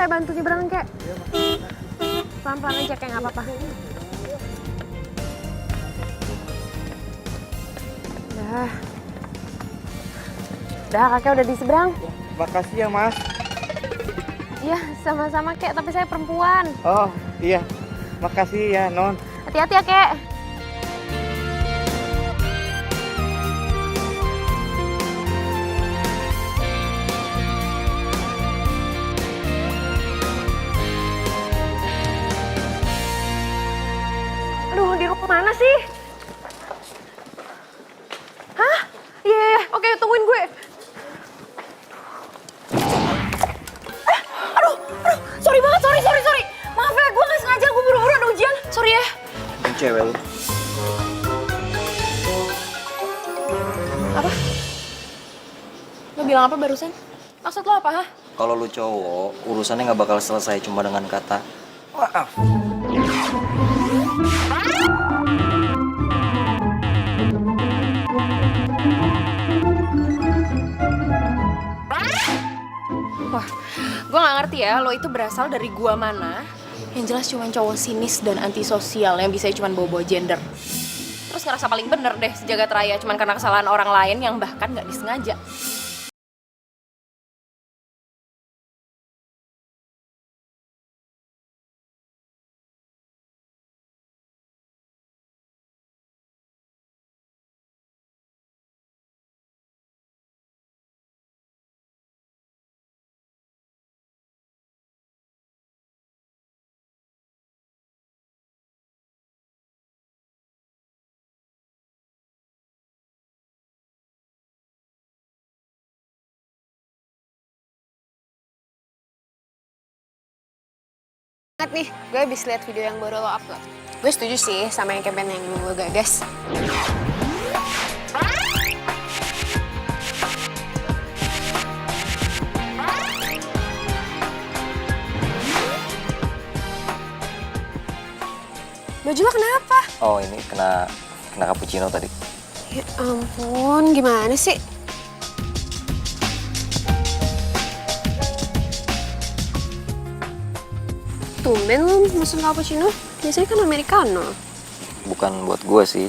saya bantu nyebrang, kek. Pelan-pelan aja, kayak nggak apa-apa. Udah, kakek udah di seberang. Makasih ya, Mas. Iya, sama-sama, kek. Tapi saya perempuan. Oh, iya. Makasih ya, Non. Hati-hati ya, kek. Aduh, di rumah mana sih? Hah? Iya, oke, tungguin gue. Aduh, sorry banget, sorry. Maaf ya, gue nggak sengaja, gue buru-buru ada ujian. Sorry ya. Cewek lu. Apa? Lo bilang apa barusan? Maksud lo apa, hah? Kalau lu cowok, urusannya nggak bakal selesai cuma dengan kata maaf. Wah, gue nggak ngerti ya, lo itu berasal dari gua mana. Yang jelas cuma cowok sinis dan antisosial yang bisa cuma bawa-bawa gender. Terus ngerasa paling bener deh sejagat raya cuma karena kesalahan orang lain yang bahkan nggak disengaja. Banget nih, gue habis lihat video yang baru lo upload. Gue setuju sih sama yang campaign yang lo gagas. Baju lo kenapa? Oh ini kena cappuccino tadi. Ya ampun, gimana sih? Tumben lo mesen cappuccino, biasanya kan americano. Bukan buat gue sih,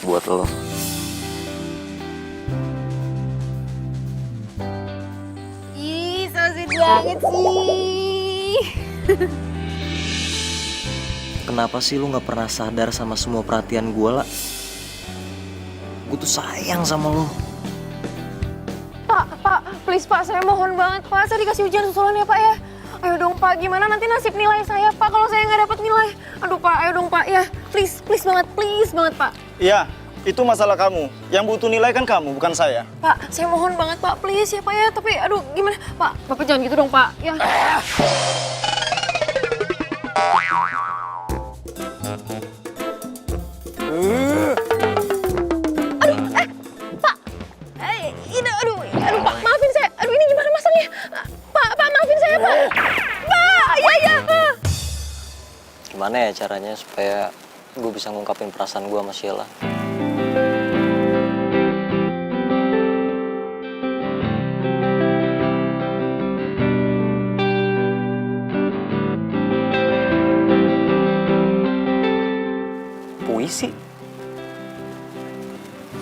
buat lo. Ih, so sweet banget sih. Kenapa sih lu nggak pernah sadar sama semua perhatian gue lah? Gue tuh sayang sama lo. Pak, please Pak, saya mohon banget Pak, saya dikasih ujian susulan ya Pak ya. Ayo dong Pak, gimana nanti nasib nilai saya Pak kalau saya nggak dapat nilai? Aduh Pak, ayo dong Pak ya, please banget Pak. Iya, itu masalah kamu. Yang butuh nilai kan kamu, bukan saya. Pak, saya mohon banget Pak, please ya Pak ya. Tapi aduh gimana? Pak, Bapak jangan gitu dong Pak, ya. Aduh Pak, maafin saya. Aduh ini gimana masangnya? Pak, maafin saya Pak. Pak, iya. Gimana ya caranya supaya gue bisa ngungkapin perasaan gue sama Sheila? Puisi?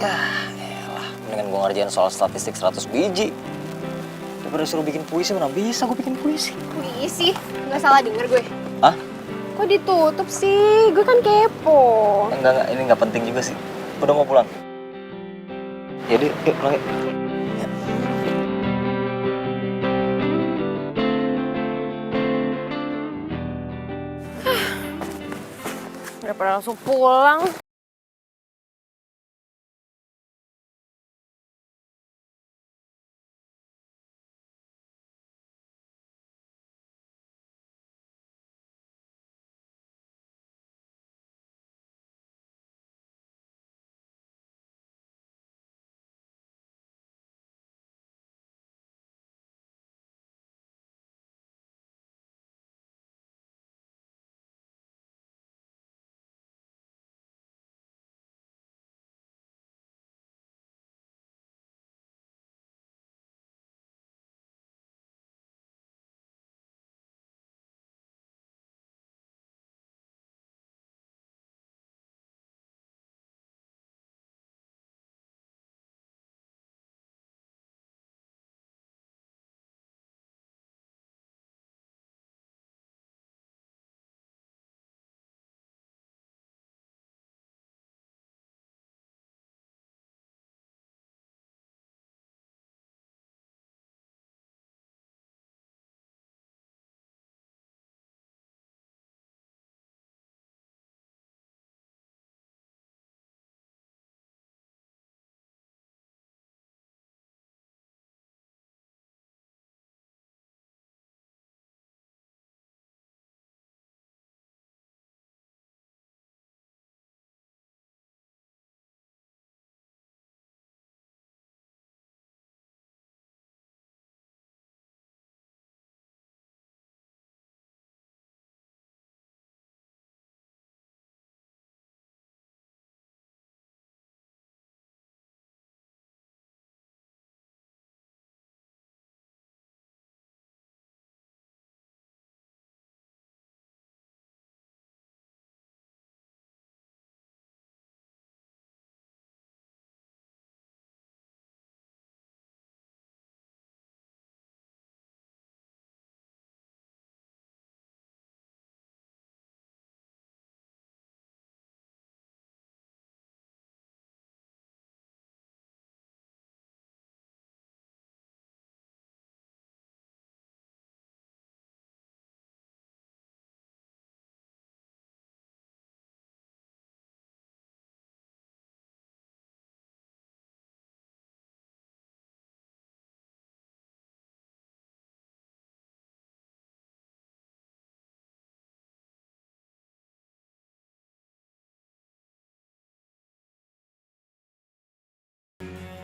Ya elah, mendingan gue ngerjain soal statistik 100 biji. Daripada suruh bikin puisi, mana bisa gue bikin puisi. Puisi, nggak salah denger gue. Hah? Kok ditutup sih? Gue kan kepo. Enggak, ini nggak penting juga sih. Udah mau pulang. Jadi, yuk pulang yuk. Ya. Udah pada langsung pulang.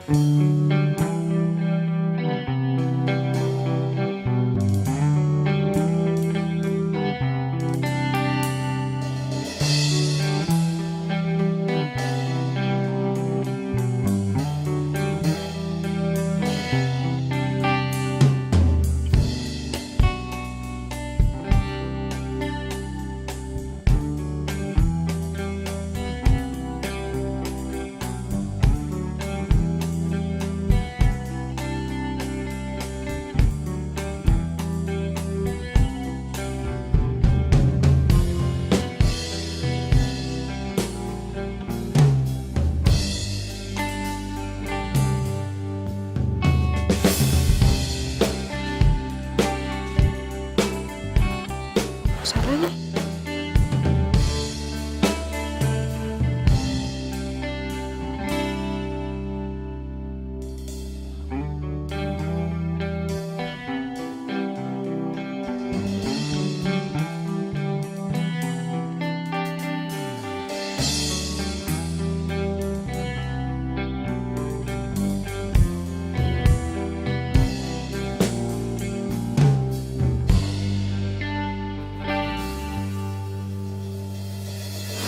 Salahnya.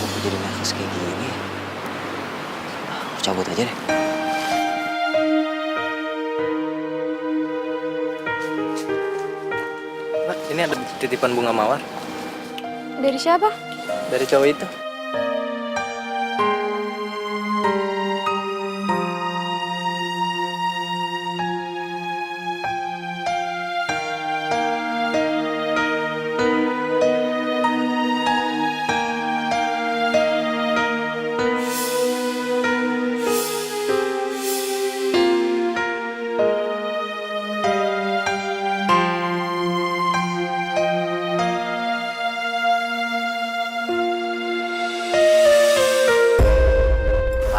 Aku jadi nervous kayak gini. Aku cabut aja deh. Mbak, ini ada titipan bunga mawar Dari siapa? dari cowok itu.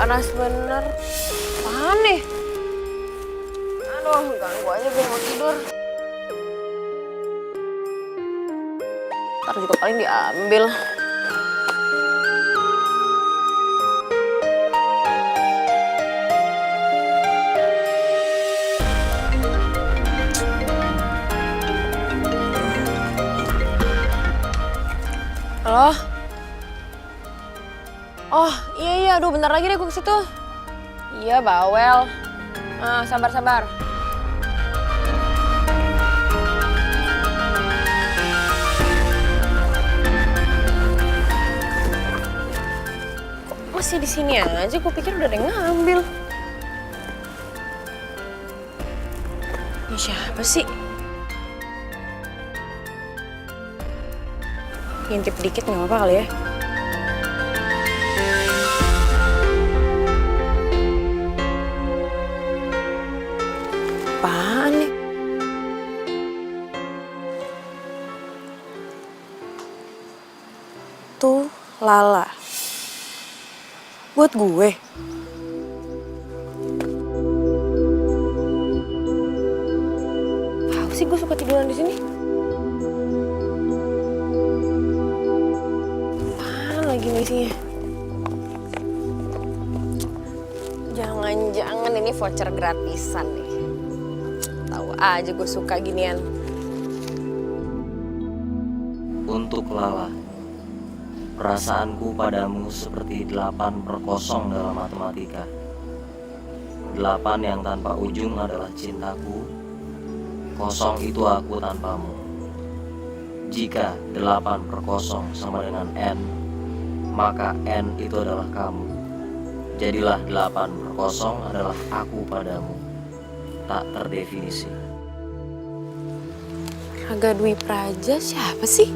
Panas bener. Apaan nih? Aduh, ganggu aja gue mau tidur. Ntar juga paling diambil. Halo? Oh, iya, aduh bentar lagi deh gue ke situ. Iya, bawel. Sabar. Kok masih di sini aja? Gue pikir udah ada yang ngambil. Ini siapa sih? Ngintip dikit nggak apa-apa kali ya? Apaan nih? Tuh, Lala. Buat gue. Tahu sih gue suka tiduran di sini. Apaan lagi nih isinya? Jangan-jangan ini voucher gratisan nih. Tahu aja gue suka ginian. Untuk Lala, perasaanku padamu seperti 8/0 dalam matematika. 8 yang tanpa ujung adalah cintaku, 0 itu aku tanpamu. Jika 8/0 sama dengan N, maka N itu adalah kamu. Jadilah 8/0 adalah aku padamu, tak terdefinisi. Raga Dwi Praja siapa sih?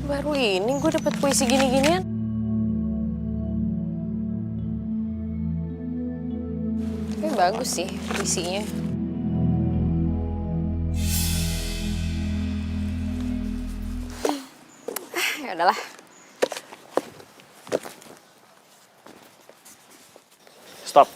Baru ini gue dapet puisi gini-ginian. Tapi bagus sih puisinya. Ya udahlah. Stop.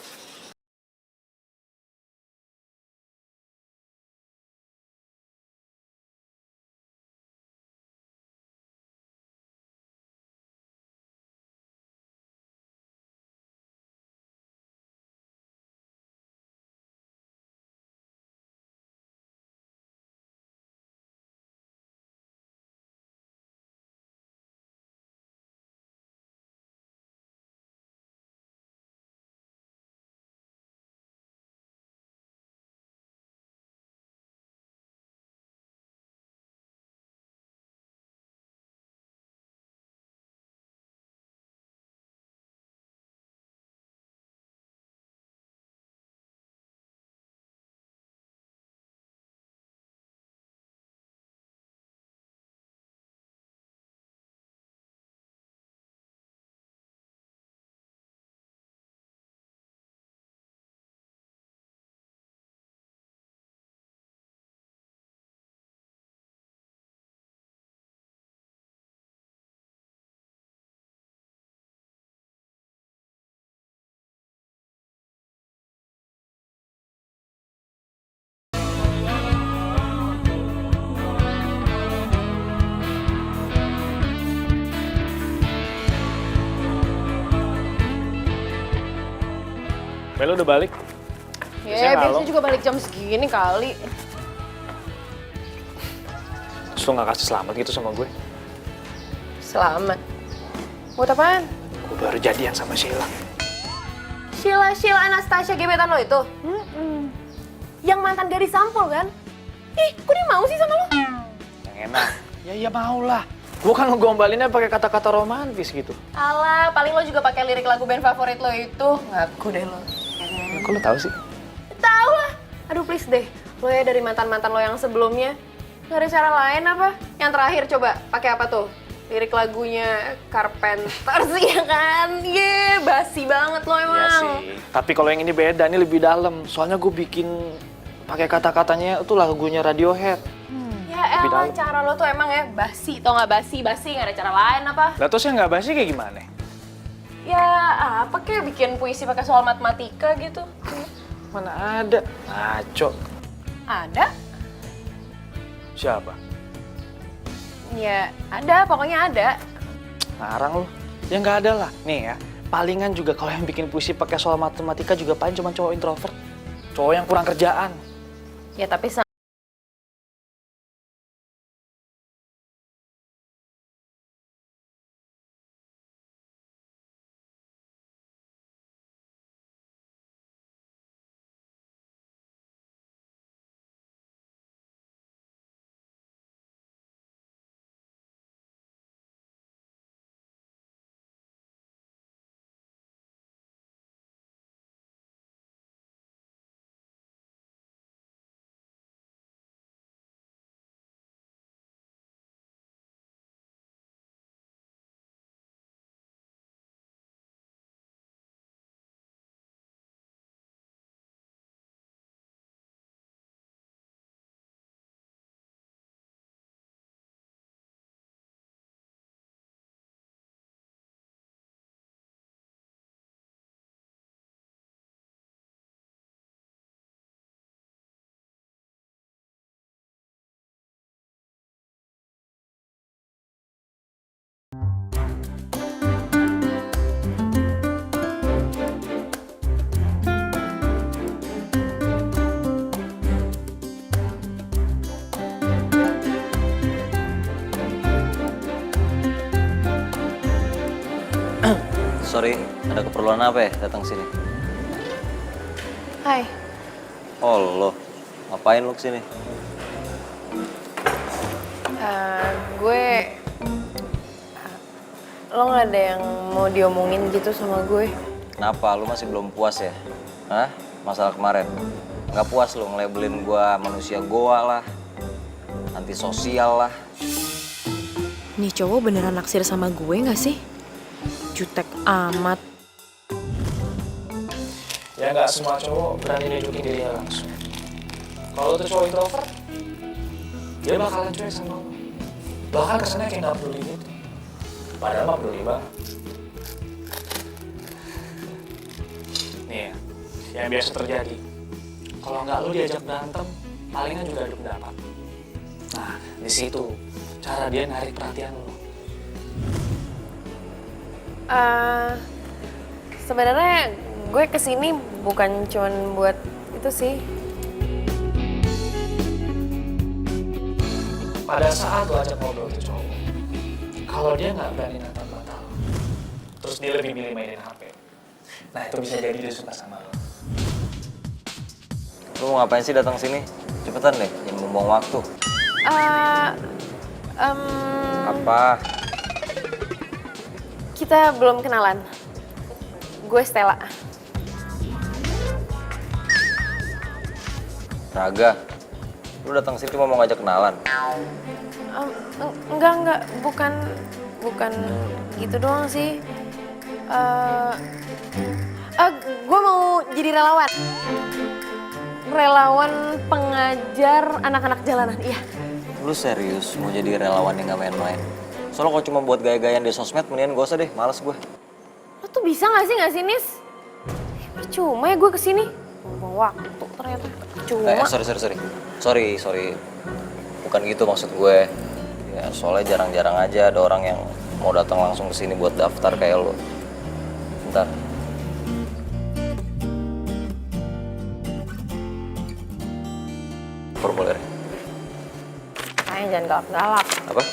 Bel udah balik? Ya, biasanya juga balik jam segini kali. Terus lo gak kasih selamat gitu sama gue? Selamat. Buat apaan? Gue baru jadian sama Sheila. Sheila Anastasia gebetan lo itu? Yang mantan gadis sampul kan? Ih, kok dia mau sih sama lo? Yang enak. Ya iya mau lah. Gue kan ngegombalinnya pakai kata-kata romantis gitu. Alah, paling lo juga pakai lirik lagu band favorit lo itu. Ngaku deh lo. Kok lo tahu sih? Tahu lah. Aduh please deh. Lo ya dari mantan-mantan lo yang sebelumnya. Gak ada cara lain apa? Yang terakhir coba pakai apa tuh? Lirik lagunya Carpenters ya kan? Basi banget lo emang. Iya sih. Tapi kalau yang ini beda, ini lebih dalam. Soalnya gue bikin pakai kata-katanya itu lagunya Radiohead. Ya Lebih elah, dalam. cara lo tuh emang ya basi. Tau gak basi? Gak ada cara lain apa? Lah terus yang nggak basi kayak gimana? Ya apa kayak bikin puisi pakai soal matematika gitu? Mana ada? Ngaco. Ada? Siapa? Ya ada, pokoknya ada. Ngarang lo. Ya nggak ada lah. Nih ya, palingan juga kalau yang bikin puisi pakai soal matematika juga paling cuma cowok introvert. Cowok yang kurang kerjaan. Ya tapi Sorry, ada keperluan apa ya datang sini? hai. Oh lo, ngapain lo kesini? Gue lo nggak ada yang mau diomongin gitu sama gue? Kenapa? Lo masih belum puas ya? Hah? Masalah kemarin? Nggak puas lo ngelabelin gua manusia goa lah, antisosial lah. Nih cowok beneran naksir sama gue nggak sih? Jutek amat. Ya nggak semua cowok berani nunjukin dirinya langsung. Kalau tuh cowok introvert, dia bakalan cuek sama lo. Bahkan kesannya kayak nggak peduli gitu. Padahal mah peduli banget. Nih ya, yang biasa terjadi. Kalau nggak lo diajak berantem, palingan juga adu pendapat. Nah, di situ cara dia narik perhatian lo. Sebenarnya gue kesini bukan cuman buat itu sih. Pada saat lo ajak ngobrol tuh cowok, kalau dia nggak berani nantang batal, terus dia lebih milih mainin HP, nah itu bisa jadi dia suka sama lo. Lo mau ngapain sih datang sini? Cepetan deh, jangan buang waktu. Apa? Kita belum kenalan. Gue Stella. Raga, lu datang sini cuma mau ngajak kenalan? Enggak, bukan gitu doang sih. Gue mau jadi relawan. Relawan pengajar anak-anak jalanan, iya. Lu serius mau jadi relawan yang gak main-main? Soalnya kalau cuma buat gaya-gayaan di sosmed, mendingan gak usah deh, males gue. Lo tuh bisa gak sih Nis? Percuma ya gue kesini. Buang waktu ternyata. Sorry. Bukan gitu maksud gue. Ya soalnya jarang-jarang aja ada orang yang mau datang langsung ke sini buat daftar kayak lo. Bentar. formulir. Kayaknya jangan galak-galak. Apa?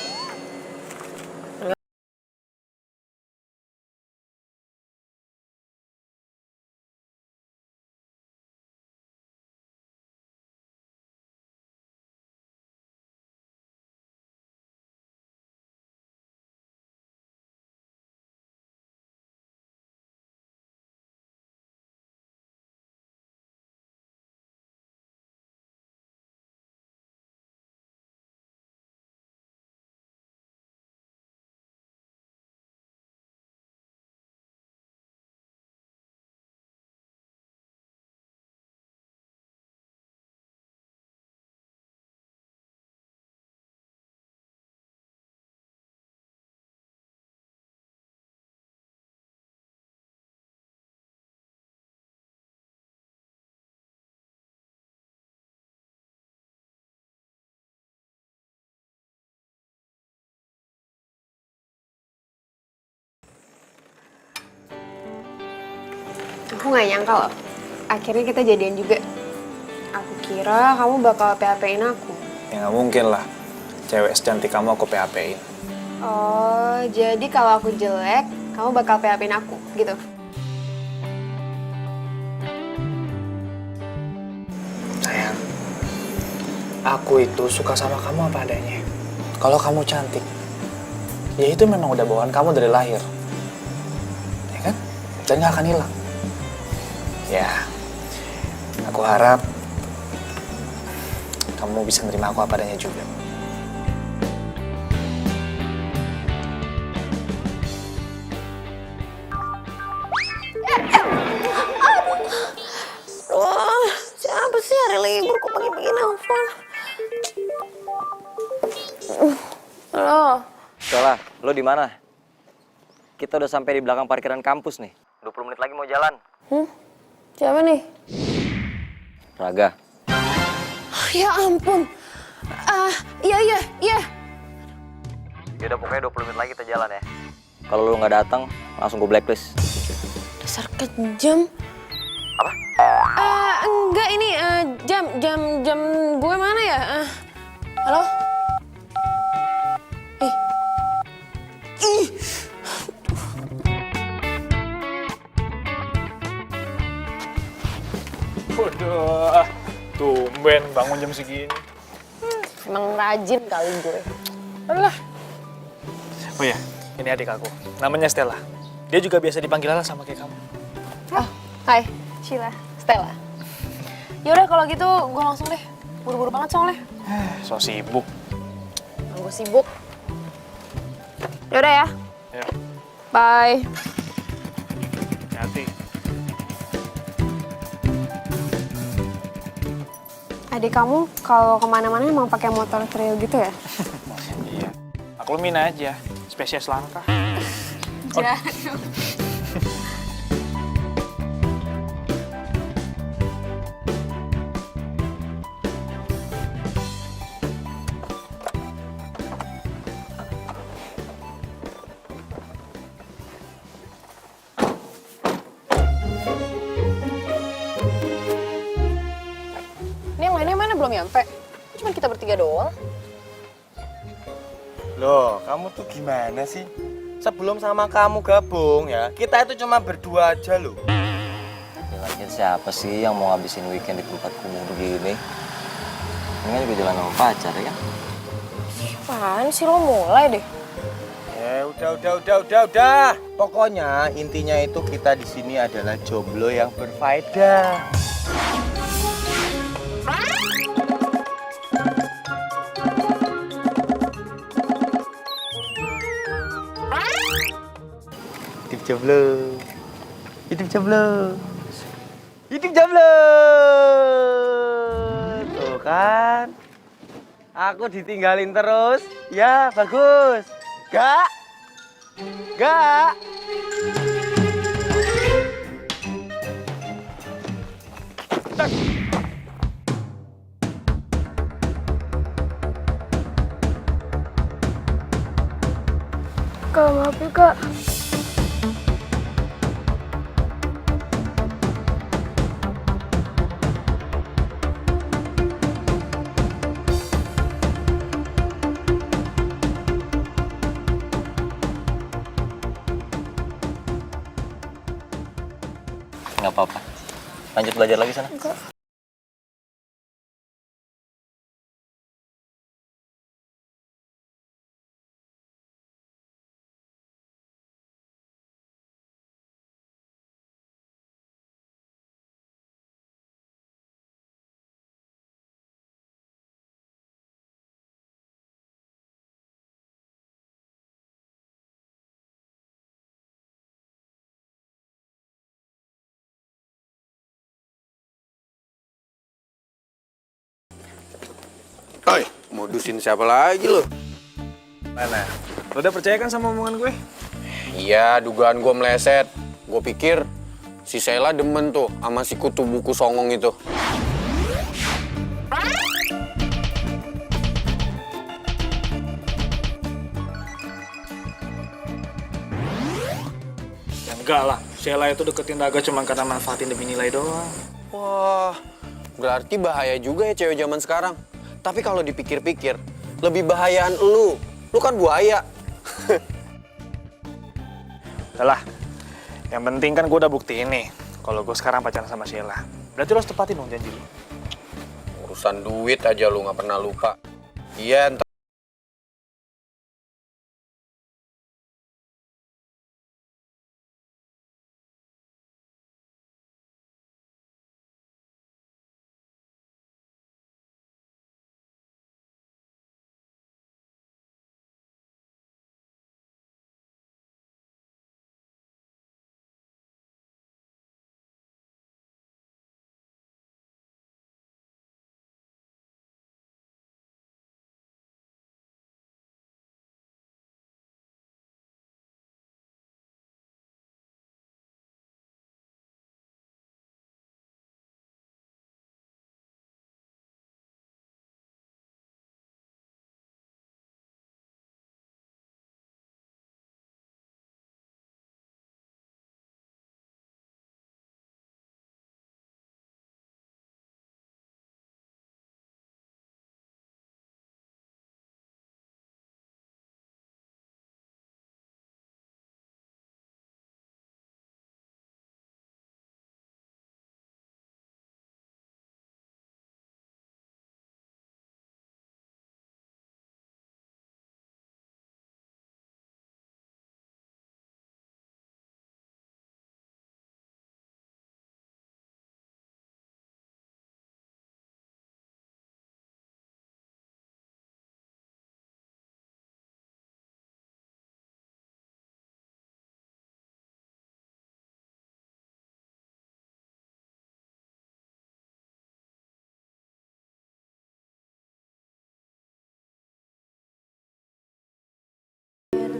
Aku nggak nyangka loh, akhirnya kita jadian juga. Aku kira kamu bakal PHP-in aku. Ya nggak mungkin lah. Cewek secantik kamu aku PHP-in. Oh, jadi kalau aku jelek, kamu bakal PHP-in aku, gitu? Sayang, aku itu suka sama kamu apa adanya. Kalau kamu cantik, ya itu memang udah bawaan kamu dari lahir. Ya kan? Dan nggak akan hilang. Ya, aku harap kamu bisa nerima aku apa adanya juga. Wah, siapa sih hari libur kok pagi-pagi nelfon? Halo. Stella, lo di mana? Kita udah sampai di belakang parkiran kampus nih. 20 menit lagi mau jalan. Siapa nih? Raga. Ya ampun. Iya. Ya udah pokoknya 20 menit lagi kita jalan ya. Kalau lo nggak datang, langsung gue blacklist. Dasar kejam. Apa? Enggak ini jam gue mana ya? Halo? Ih. Waduh, tumben bangun jam segini. Emang rajin kali gue. Alah. Oh ya, ini adik aku. Namanya Stella. Dia juga biasa dipanggil Lala sama kayak kamu. Oh, hai, Sheila, Stella. Yaudah kalau gitu gue langsung deh. Buru-buru banget soalnya. So sibuk. Gue sibuk. Yaudah ya. Ya, Bye. hati. Adik kamu kalau kemana-mana emang pakai motor trail gitu ya? Iya. Maklumin aja, spesies langka. Ini yang lainnya mana belum nyampe? Cuma kita bertiga doang. Loh, kamu tuh gimana sih? Sebelum sama kamu gabung ya, kita itu cuma berdua aja loh. Ya, lagian siapa sih yang mau ngabisin weekend di tempat kumuh begini? Ini kan juga jalan sama pacar ya kan? Apaan sih lo mulai deh? Ya udah. Pokoknya intinya itu kita di sini adalah jomblo yang berfaedah. Hidup jomblo. Tuh kan, aku ditinggalin terus. Ya bagus. Gak. Kak, maaf ya kak. Nggak apa-apa. Lanjut belajar lagi sana. Oi, modusin siapa lagi lo? Mana? Lo udah percaya kan sama omongan gue? Iya, dugaan gue meleset. Gue pikir si Sheila demen tuh sama si kutu buku songong itu. Ya enggak lah, Sheila itu deketin Daga cuma karena manfaatin demi nilai doang. Wah, berarti bahaya juga ya cewek zaman sekarang. Tapi kalau dipikir-pikir, lebih bahayaan lu. Lu kan buaya. Udah lah, yang penting kan gue udah buktiin nih kalau gue sekarang pacaran sama Sheila. Berarti lo harus tepatin dong janji lo. Urusan duit aja lu nggak pernah lupa. Iya, entar.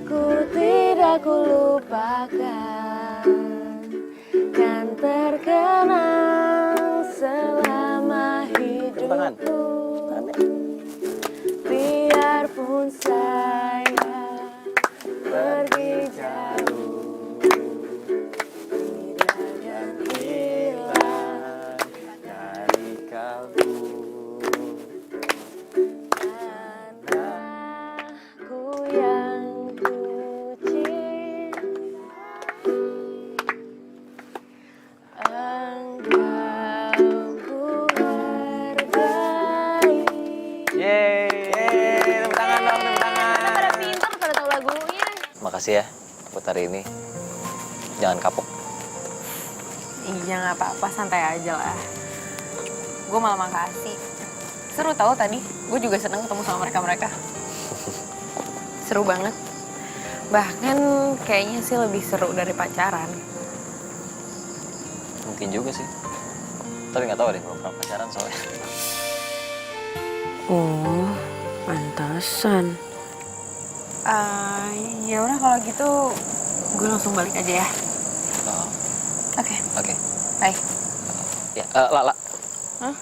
Ku tidak kulupakan, kan terkenang selama hidupku. Biarpun saya pergi jauh, tidak akan hilang dari kalbu. Anakku yang ku cinta, engkau ku hargai. Yeay, tepuk tangan dong, tepuk tangan. Pada pintar, pada tahu lagunya. Makasih ya buat hari ini. Jangan kapok. Iya nggak apa-apa, santai aja lah. Gue malah makasih. Seru tahu tadi, gue juga seneng ketemu sama mereka-mereka. Seru banget. Bahkan kayaknya sih lebih seru dari pacaran. Mungkin juga sih. Tapi nggak tahu deh, belum pernah pacaran soalnya. Oh, pantasan. Ya udah kalau gitu gue langsung balik aja ya. Oh, Oke, oke. bye. Ya, Lala. Hah?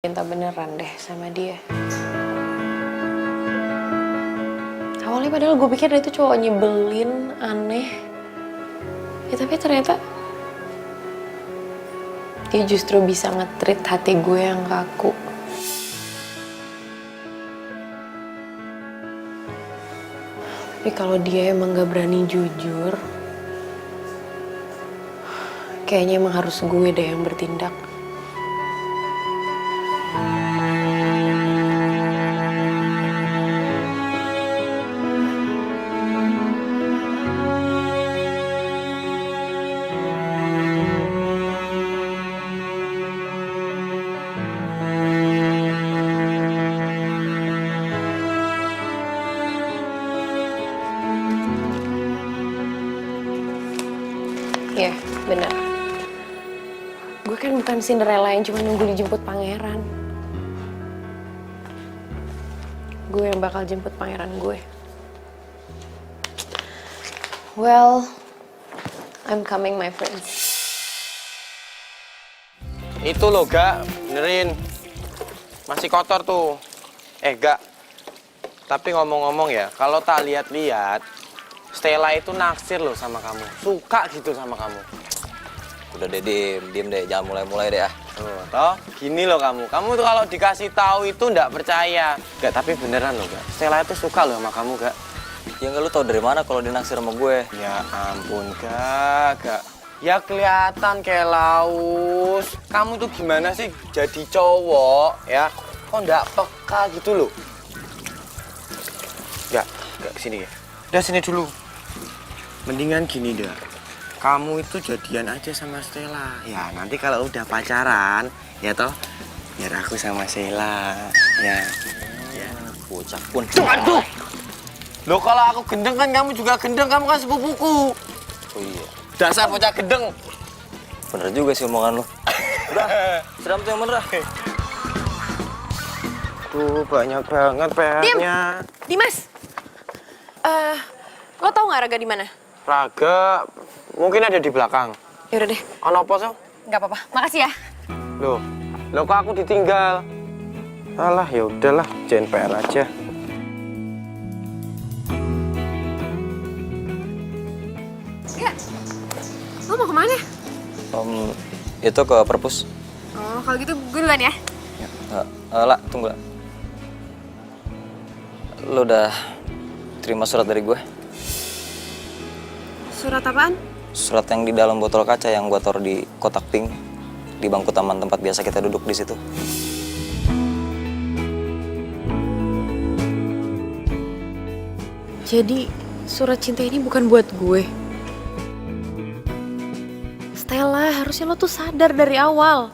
cinta beneran deh sama dia. Awalnya padahal gue pikir dia itu cowok nyebelin, aneh. Ya tapi ternyata dia justru bisa nge-treat hati gue yang kaku. Tapi kalau dia emang gak berani jujur, kayaknya emang harus gue deh yang bertindak. Iya, benar. Gue kan bukan Cinderella yang cuma nunggu dijemput pangeran. Gue yang bakal jemput pangeran gue. Well, I'm coming, my friends. Itu loh, Gak. Benerin. Masih kotor tuh. Gak. Tapi ngomong-ngomong ya, kalau tak lihat-lihat, Stella itu naksir loh sama kamu. Suka gitu sama kamu. Udah deh, diem deh. Jangan mulai-mulai deh ah. Toh, gini loh kamu. Kamu tuh kalau dikasih tahu itu nggak percaya. Gak, tapi beneran loh, Gak. Stella itu suka loh sama kamu, Gak. Ya nggak, lu tau dari mana kalau dia naksir sama gue? Ya ampun, Gak. Ya kelihatan kayak laus. Kamu tuh gimana sih jadi cowok, ya? Kok nggak peka gitu loh? Gak, kesini ya. Udah sini dulu. Mendingan gini dah. Kamu itu jadian aja sama Stella. Ya nanti kalau udah pacaran, ya toh, biar aku sama Stella. Ya. Bocah pun. Aduh. Loh kalau aku gendeng kan kamu juga gendeng, kamu kan sepupuku. Oh iya. Dasar bocah gendeng. Bener juga sih omongan lu. Udah, siram tuh yang bener ah. Tuh banyak banget PR-nya. Dimas, lo tau nggak Raga di mana? Raga mungkin ada di belakang. Yaudah deh, Ono apa so? nggak apa-apa. Makasih ya. Loh kok aku ditinggal? Alah ya udahlah, jangan PR aja. Enggak. Lo mau kemana? Itu ke perpus. Oh, kalau gitu gue duluan ya. Lah, tunggu lah. Lu udah terima surat dari gue? Surat apaan? Surat yang di dalam botol kaca yang gua taruh di kotak pink di bangku taman tempat biasa kita duduk di situ. Jadi surat cinta ini bukan buat gue. Stella, harusnya lo tuh sadar dari awal.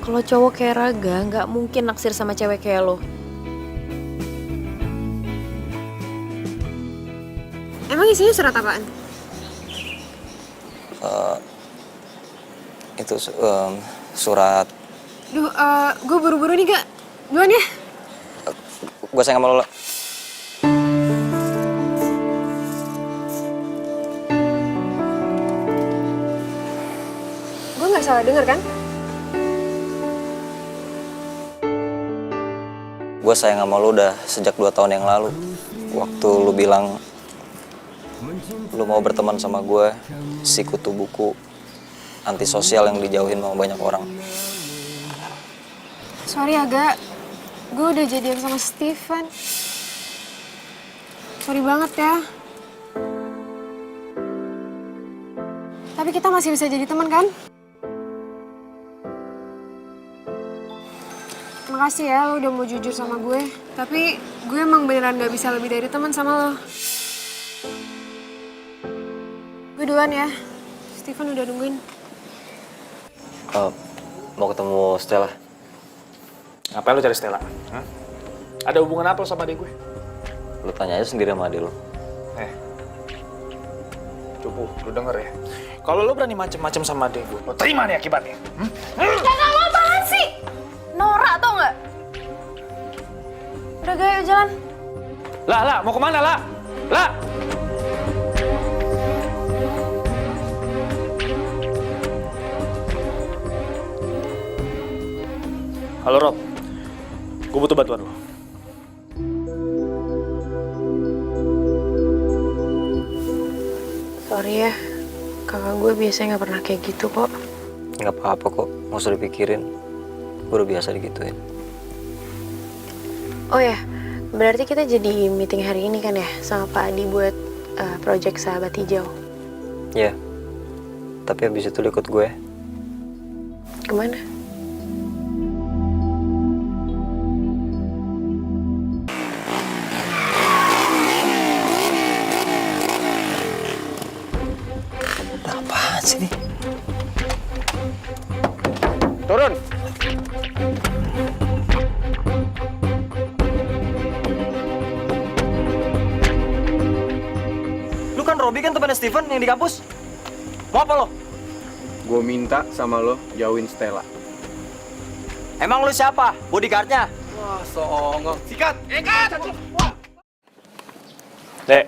Kalau cowok kayak Raga nggak mungkin naksir sama cewek kayak lo. Emang isinya surat apaan? Itu surat. Duh, gue buru-buru nih, Gak. Duluan ya. Gue sayang sama lo. Gue nggak salah denger kan? Gue sayang sama lo udah sejak 2 tahun yang lalu. Waktu lu bilang lu mau berteman sama gue, si kutu buku antisosial yang dijauhin sama banyak orang. Sorry agak, gue udah jadian sama Steven. Sorry banget ya. Tapi kita masih bisa jadi teman kan? Makasih ya lo udah mau jujur sama gue. Tapi gue emang beneran gak bisa lebih dari teman sama lo. Gue duluan ya. Steven udah nungguin. Mau ketemu Stella. Ngapain lu cari Stella? Hah? Ada hubungan apa lo sama adik gue? Lu tanya aja sendiri sama adik lu. Cupu, lu denger ya. Kalau lo berani macem-macem sama adik gue, lo terima nih akibatnya. Jangan lo apaan sih? Norak tau nggak? Udah gaya jalan. Lah, mau kemana, Lah? Lah! Halo, Rob. Gue butuh bantuan lo. Sorry ya, kakak gue biasanya nggak pernah kayak gitu kok. Nggak apa-apa kok, nggak usah dipikirin. Gue udah biasa digituin. Oh ya, berarti kita jadi meeting hari ini kan ya sama Pak Adi buat project Sahabat Hijau. Ya, tapi habis itu lu ikut gue. Kemana? Apaan sih nih? Turun. Lu kan Robby kan temannya Steven yang di kampus. Mau apa lo? Gue minta sama lo jauhin Stella. Emang lu siapa? Bodyguardnya? Wah, songong. Sikat! Dek,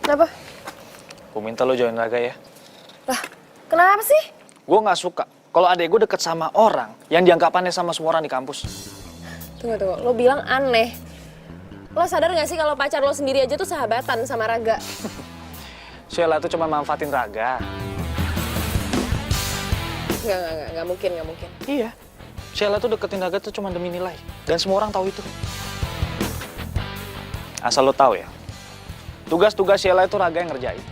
Kenapa? gue minta lo join Raga ya. Lah, kenapa sih? Gue nggak suka kalau adek gue deket sama orang yang dianggap aneh sama semua orang di kampus. Tunggu, lo bilang aneh. Lo sadar gak sih kalau pacar lo sendiri aja tuh sahabatan sama Raga? Sheila tuh cuma manfaatin Raga. Nggak mungkin. Iya. Sheila tuh deketin Raga tuh cuma demi nilai. Dan semua orang tahu itu. Asal lo tahu ya, tugas-tugas Sheila itu Raga yang ngerjain.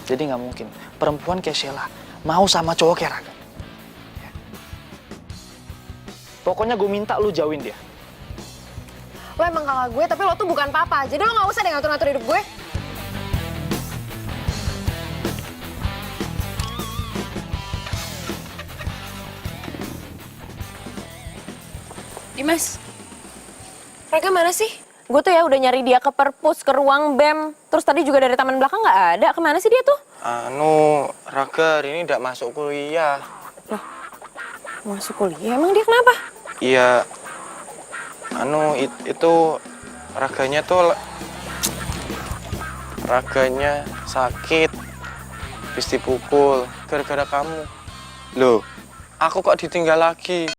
Jadi nggak mungkin perempuan kayak Sheila mau sama cowok kayak Raga. Ya. Pokoknya gue minta lu jauhin dia. Lo emang kakak gue, tapi lo tuh bukan papa. Jadi lo nggak usah deh ngatur-ngatur hidup gue. Dimas, Raga mana sih? Gue tuh ya udah nyari dia ke perpus, ke ruang BEM. Terus tadi juga dari taman belakang nggak ada. Kemana sih dia tuh? Raga hari ini tidak masuk kuliah. Loh, masuk kuliah? Emang dia kenapa? Iya, itu raganya sakit, habis dipukul gara-gara kamu. Loh, aku kok ditinggal lagi?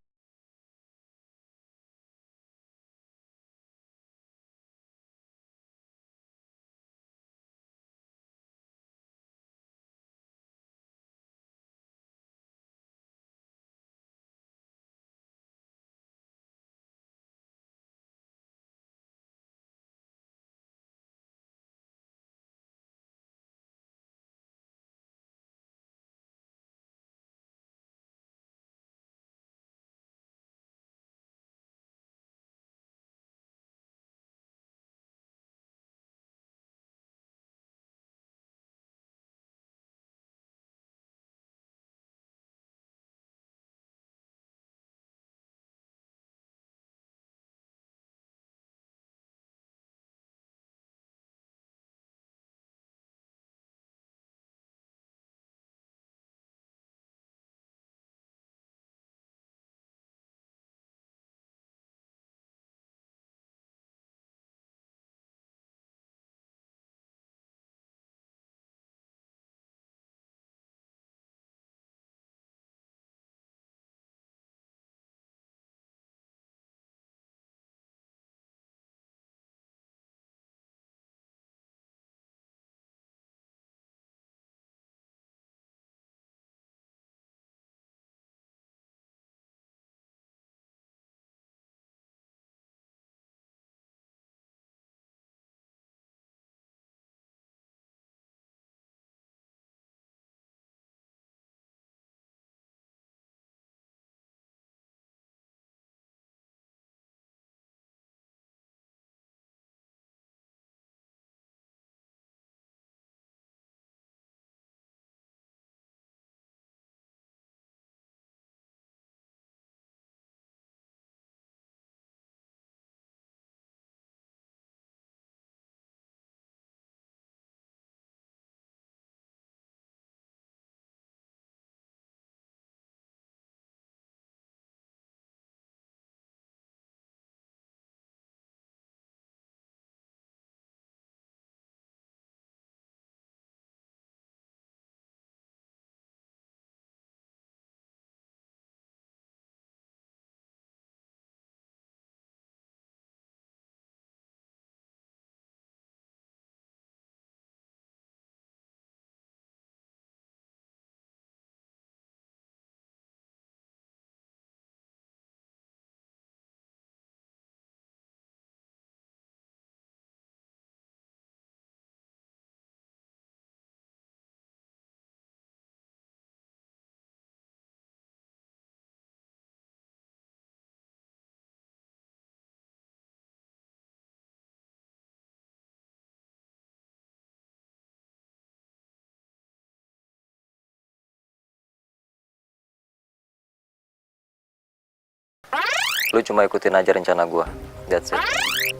Lu cuma ikutin aja rencana gua. That's it.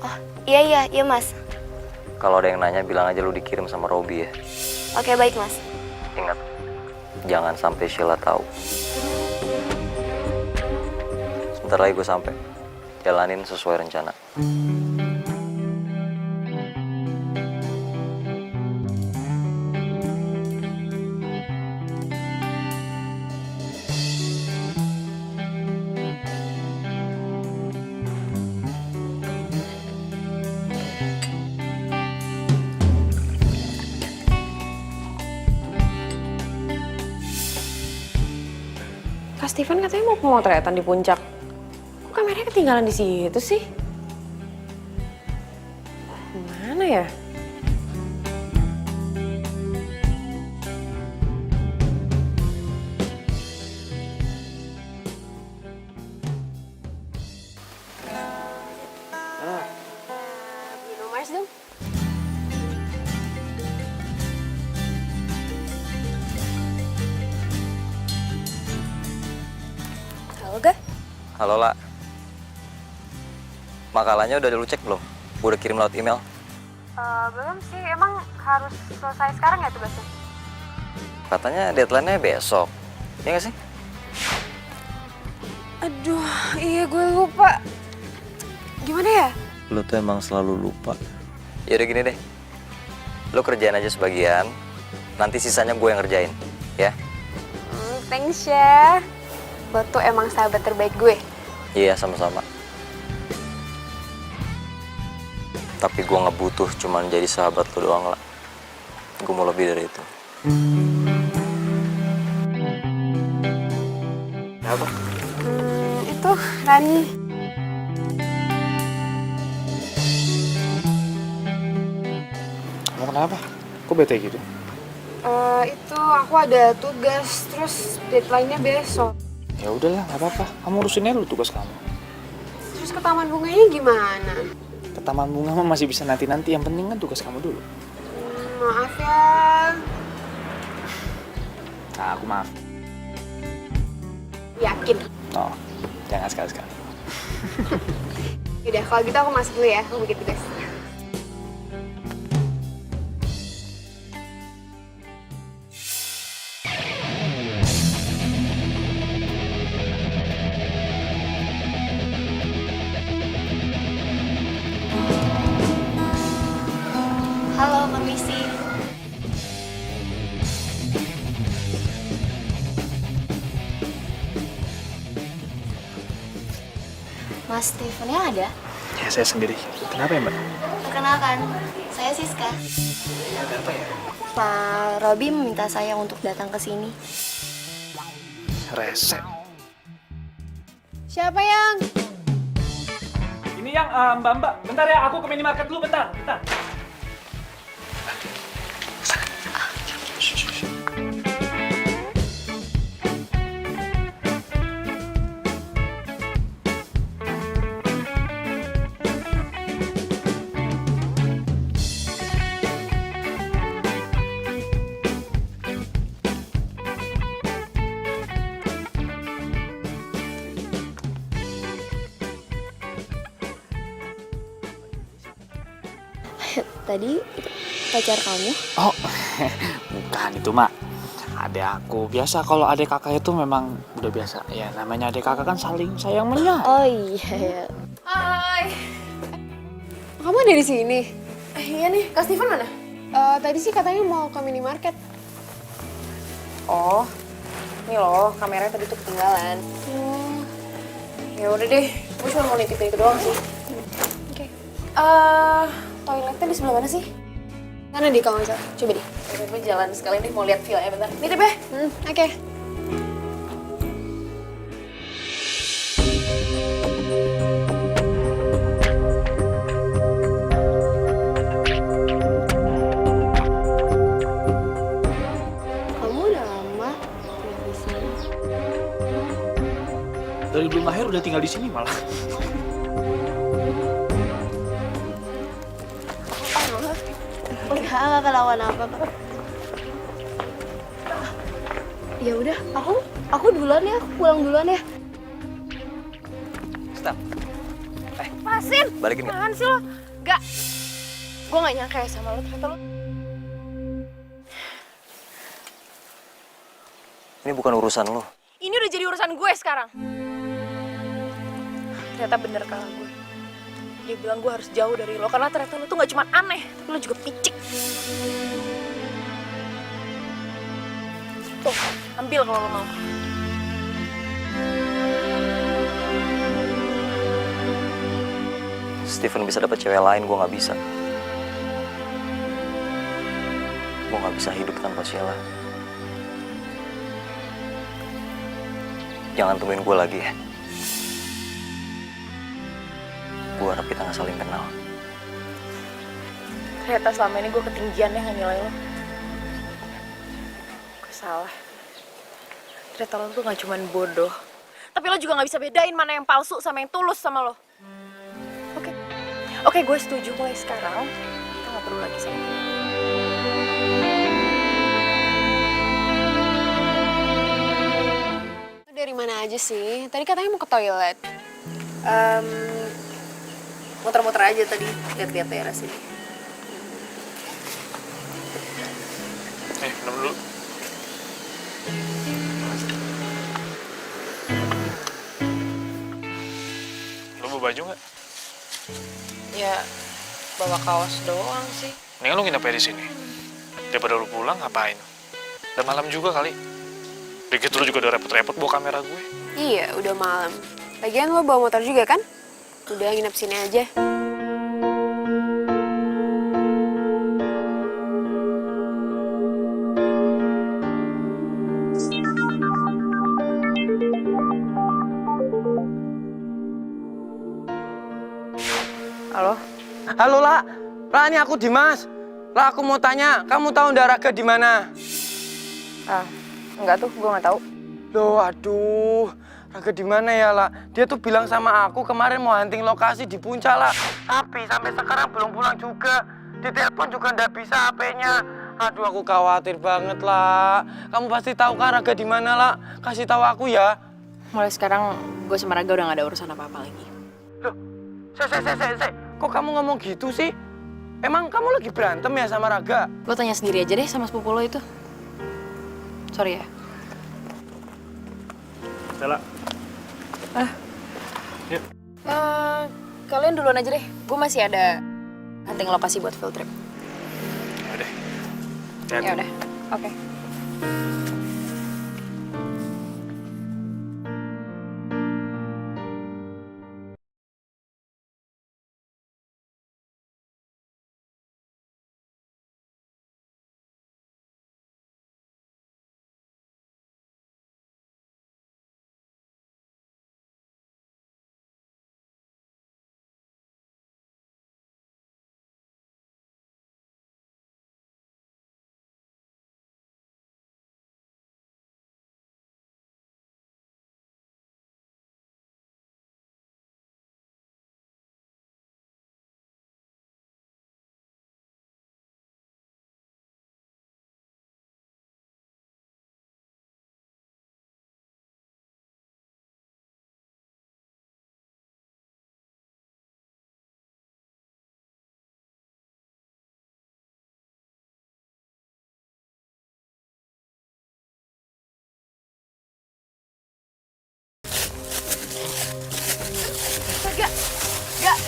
Oh, iya Mas. Kalau ada yang nanya bilang aja lu dikirim sama Robby ya. Oke, baik Mas. Ingat, jangan sampai Sheila tahu. Sebentar lagi gue sampai. Jalanin sesuai rencana. Kak Steven katanya mau pemotretan di puncak. Kok kameranya ketinggalan di situ sih? Mana ya? Minum Mars dong. Halo, Ga? Halo, La. Makalahnya udah lu cek belum? Gue udah kirim lewat email. Belum sih, emang harus selesai sekarang ya tugasnya? Katanya deadline-nya besok. Iya nggak sih? Aduh, iya gue lupa. Gimana ya? Lu tuh emang selalu lupa. Yaudah gini deh. Lu kerjain aja sebagian. Nanti sisanya gue yang ngerjain. Ya? Thanks ya. Lo tuh emang sahabat terbaik gue. Iya, sama-sama. Tapi gue nggak butuh cuman jadi sahabat lu doang, lah. Gue mau lebih dari itu. Apa? Itu Rani. Kamu kenapa? Kok bete gitu? Itu aku ada tugas, terus deadline-nya besok. Ya udahlah, nggak apa-apa. Kamu urusin aja dulu tugas kamu. Terus ke taman bunganya gimana? Ke taman bunga mah masih bisa nanti-nanti. Yang penting kan tugas kamu dulu. Maaf ya. Nah, aku maaf. Yakin? Oh, jangan sekali-sekali. Yaudah, kalau gitu aku masuk dulu ya, aku bikin tugas. Halo, permisi. Mas Stevennya ada? Ya, saya sendiri. Kenapa ya, Mbak? Perkenalkan, saya Siska. Ada apa ya? Pak Robby meminta saya untuk datang ke sini. Rese. Siapa yang? Ini yang Mbak. Bentar ya, aku ke minimarket dulu. Bentar. Tadi pacar kamu? Oh, bukan itu, Mak. Adek aku. Biasa kalau adek kakak itu memang udah biasa. Ya, namanya adek kakak kan saling sayang menyayang. Oh iya. Hai. Kamu ada di sini? Iya nih, Kak Steven mana? Tadi sih katanya mau ke minimarket. Oh, ini loh, kameranya tadi tuh ketinggalan. Ya udah deh, gue cuma mau nitipin itu doang sih. Oke. Toiletnya di sebelah mana sih? Mana di kamu, coba deh. Gue jalan sekali nih, mau lihat view-nya bentar. Nitip ya? Oke. Kamu udah lama tinggal di sini? Dari belum lahir udah tinggal di sini malah. Enggak kelawan apa, Pak. Ya udah, aku duluan ya, aku pulang duluan ya. Stel. Pasin! Balikin nggak? Apaan sih lo? Gak. Gue gak nyangka ya sama lo, ternyata lo... Ini bukan urusan lo. Ini udah jadi urusan gue sekarang. Ternyata bener kakak gue. Dia bilang gue harus jauh dari lo, karena ternyata lo tuh gak cuma aneh, tapi lo juga picik. Tuh, ambil kalau lo mau. Steven bisa dapet cewek lain, gue nggak bisa. Gue nggak bisa hidup tanpa Sheila. Jangan temuin gue lagi ya. Gue harap kita nggak saling kenal. Ternyata selama ini gue ketinggian ya nilai lo. Gue salah. Ternyata lo tuh gak cuman bodoh, tapi lo juga gak bisa bedain mana yang palsu sama yang tulus sama lo. Oke, gue setuju mulai sekarang kita gak perlu lagi sama dia. Dari mana aja sih? Tadi katanya mau ke toilet. Muter-muter aja tadi, lihat-lihat daerah sini. Minum dulu. Lo bawa baju nggak? Ya, bawa kaos doang sih. Mendingan lo nginep aja di sini. Daripada lo pulang ngapain? Udah malam juga kali. Dikit lo juga udah repot-repot bawa kamera gue. Iya, udah malam. Lagian lo bawa motor juga kan? Udah nginep sini aja. Halo? Halo, La. La, ini aku Dimas. La, aku mau tanya, kamu tahu Nda Raga di mana? Enggak tuh, gue nggak tahu. Loh, aduh. Raga di mana ya, La? Dia tuh bilang sama aku kemarin mau hunting lokasi di Puncak, La. Tapi sampai sekarang belum pulang juga. Di telepon juga ndak bisa HP-nya. Aduh, aku khawatir banget, La. Kamu pasti tahu kan Raga di mana, La? Kasih tahu aku ya. Mulai sekarang gue sama Raga udah gak ada urusan apa-apa lagi. Loh, se. Kok kamu ngomong gitu sih? Emang kamu lagi berantem ya sama Raga? Lo tanya sendiri aja deh sama sepupu lo itu. Sorry ya. Stella. Yuk. Kalian duluan aja deh. Gue masih ada hunting lokasi buat field trip. Udah. Ya udah. Oke. Gak.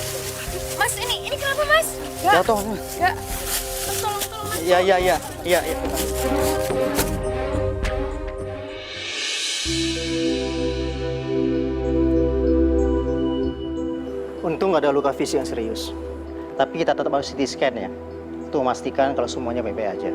Mas, ini kenapa, Mas? Jatuh. Gak. Mas, tolong, Mas. Iya. Untung nggak ada luka fisik yang serius. Tapi kita tetap harus CT scan ya. Untuk memastikan kalau semuanya baik-baik aja.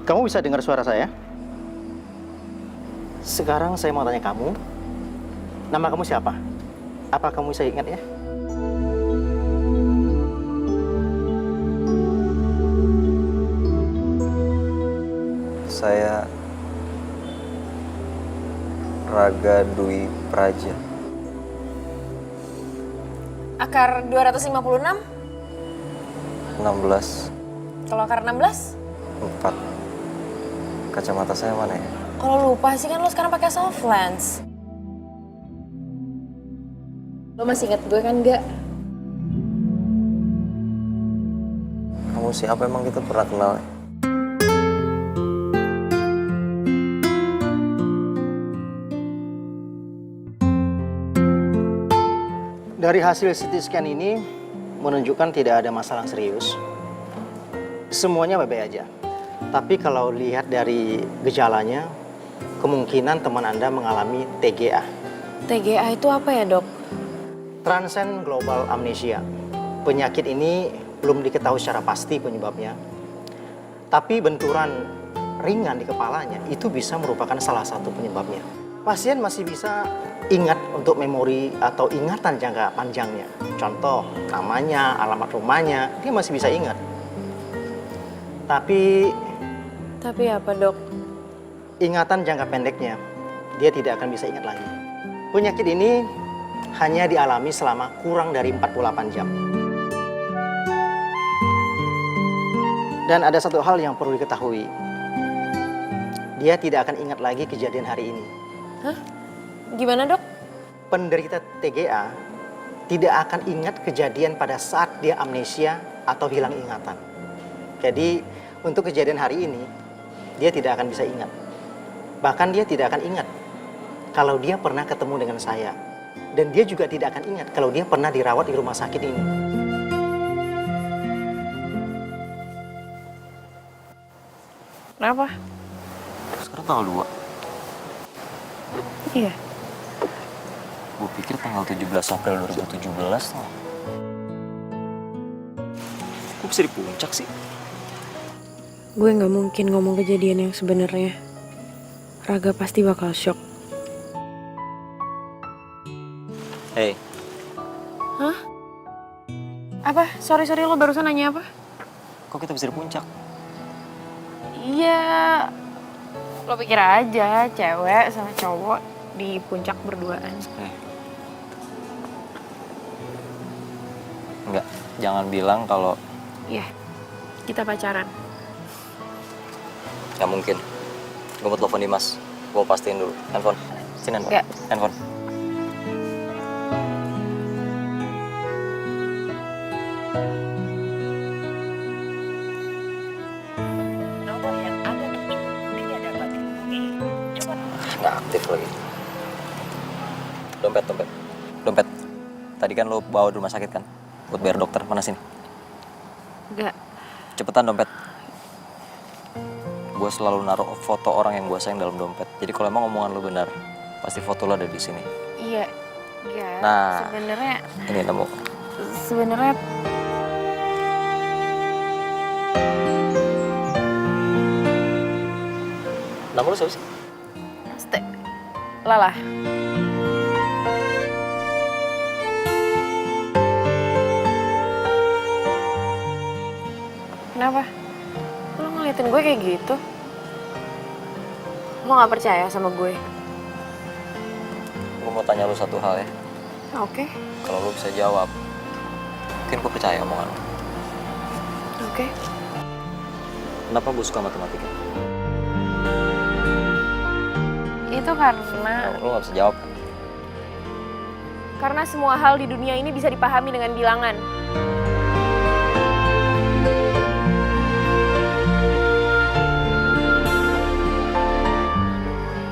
Kamu bisa dengar suara saya? Sekarang saya mau tanya kamu, nama kamu siapa? Apa kamu bisa ingat ya? Saya Raga Dwi Praja. Akar 256? 16. Kalau akar 16? 4. Kacamata saya mana ya? Kalau lupa sih kan lo sekarang pakai soft lens. Lo masih inget gue kan gak? Kamu siapa emang kita pernah kenal ya? Dari hasil CT scan ini menunjukkan tidak ada masalah serius. Semuanya baik-baik aja. Tapi kalau lihat dari gejalanya, kemungkinan teman Anda mengalami TGA. TGA itu apa ya, Dok? Transient Global Amnesia. Penyakit ini belum diketahui secara pasti penyebabnya. Tapi benturan ringan di kepalanya itu bisa merupakan salah satu penyebabnya. Pasien masih bisa ingat untuk memori atau ingatan jangka panjangnya. Contoh, namanya, alamat rumahnya, dia masih bisa ingat. Tapi apa, Dok? ingatan jangka pendeknya, dia tidak akan bisa ingat lagi. Penyakit ini hanya dialami selama kurang dari 48 jam. Dan ada satu hal yang perlu diketahui. Dia tidak akan ingat lagi kejadian hari ini. Hah? Gimana, Dok? Penderita TGA tidak akan ingat kejadian pada saat dia amnesia atau hilang ingatan. Jadi, untuk kejadian hari ini, dia tidak akan bisa ingat. Bahkan dia tidak akan ingat kalau dia pernah ketemu dengan saya. Dan dia juga tidak akan ingat kalau dia pernah dirawat di rumah sakit ini. Kenapa? Sekarang tanggal 2. Iya. Gue pikir tanggal 17 April 2017 tuh. Kok bisa di puncak sih? Gue nggak mungkin ngomong kejadian yang sebenarnya. Raga pasti bakal shock. Hei, Hah? Apa? Sorry, lo barusan nanya apa? kok kita bisa di puncak? Iya. Lo pikir aja, cewek sama cowok di puncak berduaan. Enggak, jangan bilang kalau Iya, kita pacaran. nggak mungkin. Gue mau telepon Dimas. Gue mau pastiin dulu. Handphone. Sini handphone. Nggak. Handphone. Nggak aktif lagi. Dompet. Tadi kan lo bawa di rumah sakit kan? Buat bayar dokter. Mana sini? Nggak. Cepetan dompet. Gue selalu naruh foto orang yang gue sayang dalam dompet. Jadi kalau emang omongan lo benar, pasti foto lo ada di sini. Iya. Iya. Nah. Sebenarnya Ini nemu. Nama lo siapa sih? Lala. Kenapa? Lo ngeliatin gue kayak gitu? Lo gak percaya sama gue? Gue mau tanya lo satu hal ya. Oke. Kalau lo bisa jawab, mungkin gue percaya omongan lo. Oke. Kenapa gue suka matematika? Itu karena Lo gak bisa jawab kan? Karena semua hal di dunia ini bisa dipahami dengan bilangan.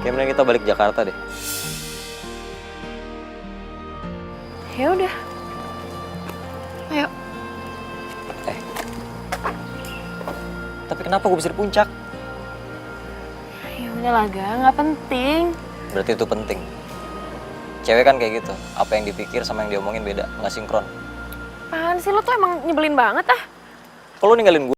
Kayaknya mending kita balik ke Jakarta deh. Ya udah. Ayo. Tapi kenapa gue bisa di puncak? Ya udahlah, Ga, nggak penting. Berarti itu penting. Cewek kan kayak gitu. Apa yang dipikir sama yang diomongin beda, nggak sinkron. Apaan sih lo tuh emang nyebelin banget ah. Kalau ninggalin gue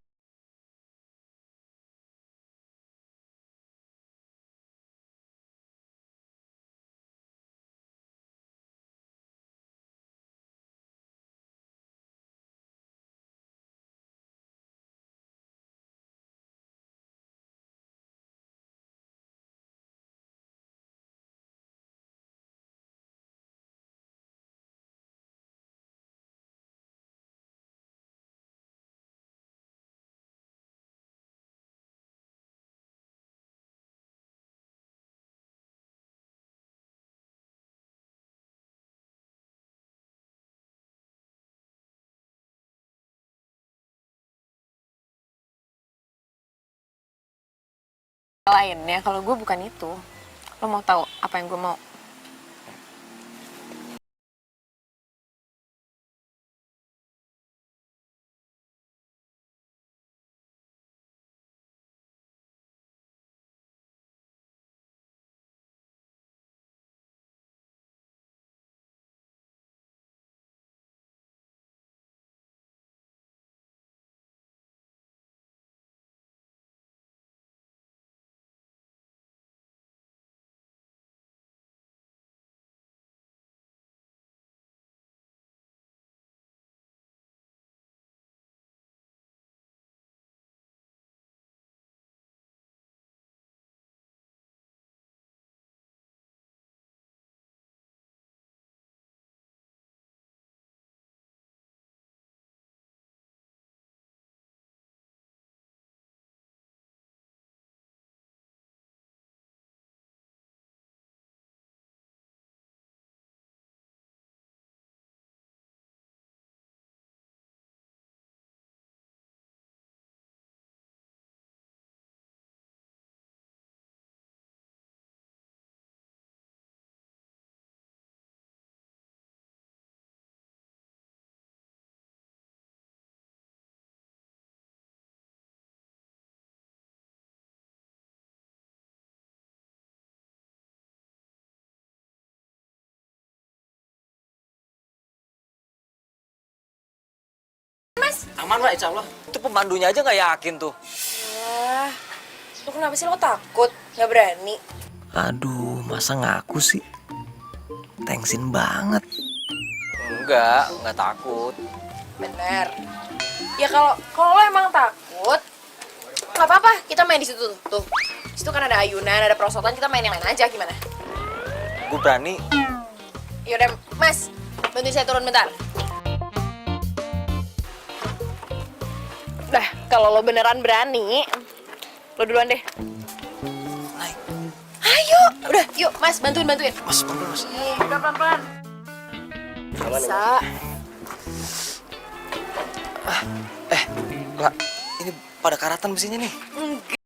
lainnya kalau gue bukan itu. Lo mau tahu apa yang gue mau? Aman lah, insya Allah. Itu pemandunya aja nggak yakin tuh. Ya, lu kenapa sih lo takut? Gak berani? Aduh, masa ngaku sih? Thanksin banget. Enggak takut. Bener. Ya kalau lo emang takut, nggak apa-apa. Kita main di situ tuh. Di situ kan ada ayunan, ada perosotan. Kita main yang lain aja, gimana? Gue berani. Yaudah, Mas, bantuin saya turun bentar. Dah, kalau lo beneran berani, lo duluan deh. Naik. Ayo, udah, yuk, Mas, bantuin. Mas, mundur, Mas. Udah pelan-pelan. Bisa. Lah, ini pada karatan besinya nih. Enggak.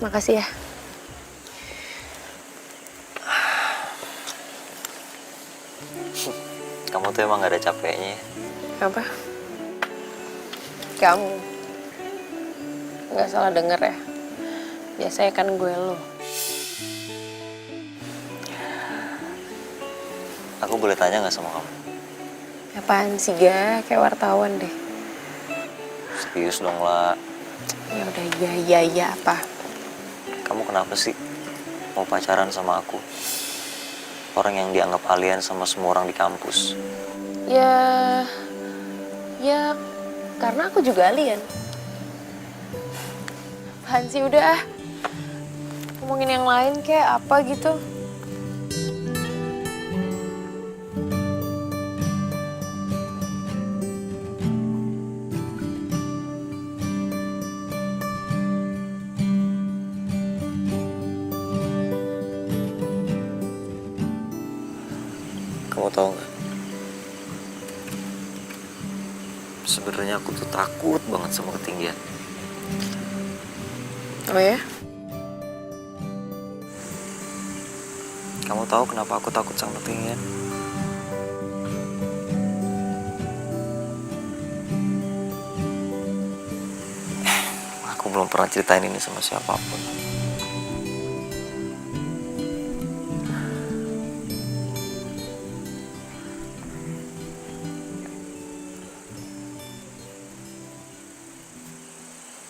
Makasih ya. Kamu tuh emang gak ada capeknya ya? Apa? Kamu nggak salah denger ya. Biasanya kan gue lo. Aku boleh tanya gak sama kamu? Apaan sih, Ga? Kayak wartawan deh. Serius dong lah. Ya udah, iya apa? Kamu kenapa sih mau pacaran sama aku? Orang yang dianggap alien sama semua orang di kampus. Ya karena aku juga alien. Apaan sih, udah ah. Ngomongin yang lain kayak apa gitu. Kamu tahu nggak? Sebenarnya aku tuh takut banget sama ketinggian. Oh ya? Kamu tahu kenapa aku takut sama ketinggian? Aku belum pernah ceritain ini sama siapapun.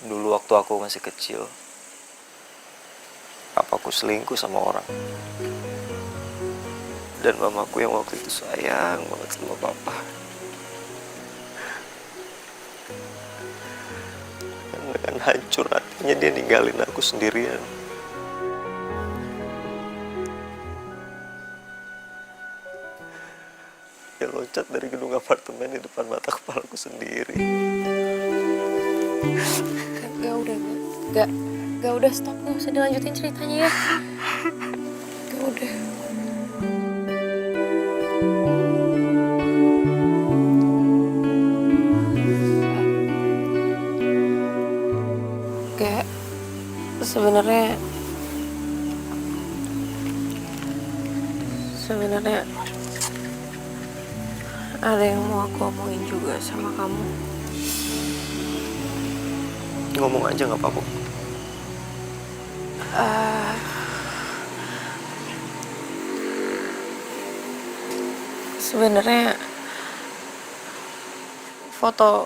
Dulu waktu aku masih kecil, papaku selingkuh sama orang. Dan mamaku yang waktu itu sayang banget sama papa. Dan dengan hancur hatinya dia ninggalin aku sendirian. Dia loncat dari gedung apartemen di depan mata kepalaku sendiri. Gak udah stop, gak usah dilanjutin ceritanya ya. Gak udah. Gak, sebenarnya ada yang mau aku omongin juga sama kamu. Ngomong aja nggak apa-apa. Sebenarnya foto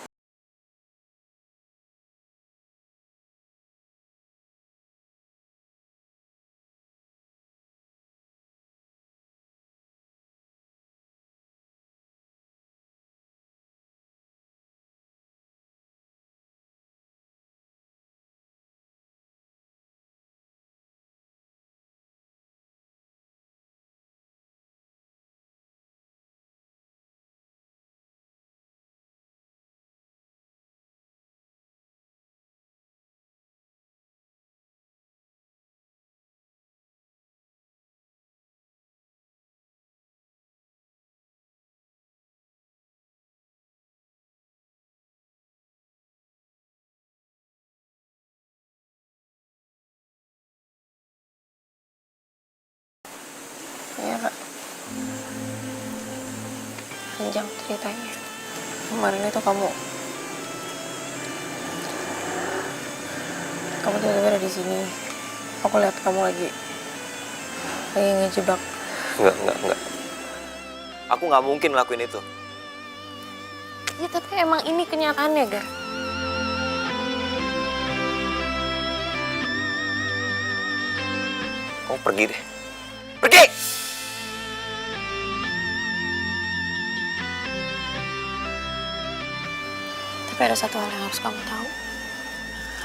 ya Kak, panjang ceritanya. Kemarin itu kamu tiba-tiba ada di sini. Aku lihat kamu lagi ngejebak. Enggak. Aku nggak mungkin ngelakuin itu. Ya tapi emang ini kenyataannya, Ga. Kamu pergi deh. Pergi! Tapi ada satu hal yang harus kamu tahu.